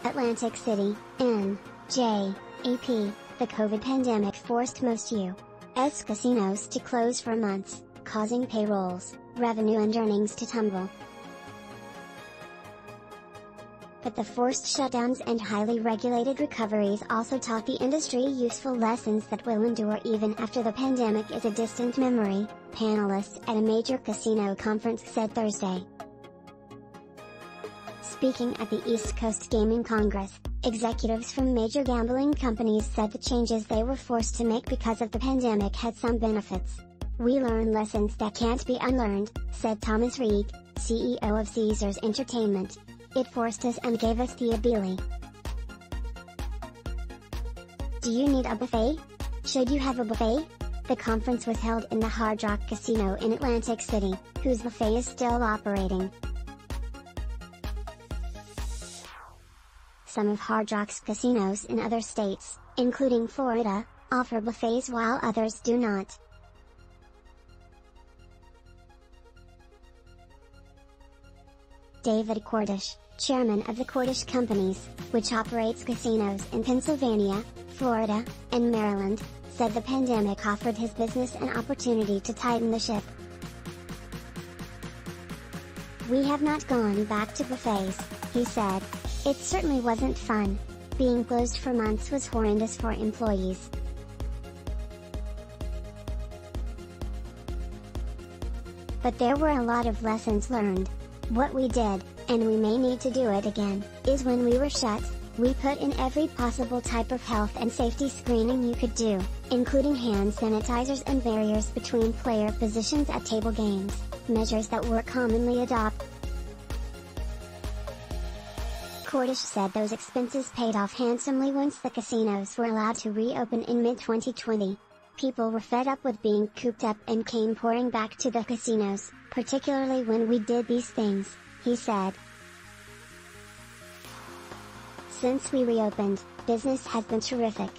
Atlantic City, N.J.A.P., the COVID pandemic forced most U.S. casinos to close for months, causing payrolls, revenue and earnings to tumble. But the forced shutdowns and highly regulated recoveries also taught the industry useful lessons that will endure even after the pandemic is a distant memory, panelists at a major casino conference said Thursday. Speaking at the East Coast Gaming Congress, executives from major gambling companies said the changes they were forced to make because of the pandemic had some benefits. "We learn lessons that can't be unlearned," said Thomas Reeg, CEO of Caesars Entertainment. "It forced us and gave us the ability." Do you need a buffet? Should you have a buffet? The conference was held in the Hard Rock Casino in Atlantic City, whose buffet is still operating. Some of Hard Rock's casinos in other states, including Florida, offer buffets while others do not. David Cordish, chairman of the Cordish Companies, which operates casinos in Pennsylvania, Florida, and Maryland, said the pandemic offered his business an opportunity to tighten the ship. "We have not gone back to buffets," he said. "It certainly wasn't fun. Being closed for months was horrendous for employees. But there were a lot of lessons learned. What we did, and we may need to do it again, is when we were shut, we put in every possible type of health and safety screening you could do, including hand sanitizers and barriers between player positions at table games, measures that were commonly adopted." Cordish said those expenses paid off handsomely once the casinos were allowed to reopen in mid-2020. "People were fed up with being cooped up and came pouring back to the casinos, particularly when we did these things," he said. "Since we reopened, business has been terrific.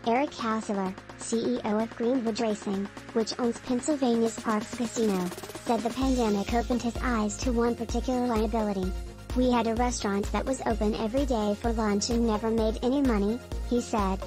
Eric Hausler, CEO of Greenwood Racing, which owns Pennsylvania's Parx Casino, said the pandemic opened his eyes to one particular liability. "We had a restaurant that was open every day for lunch and never made any money," he said.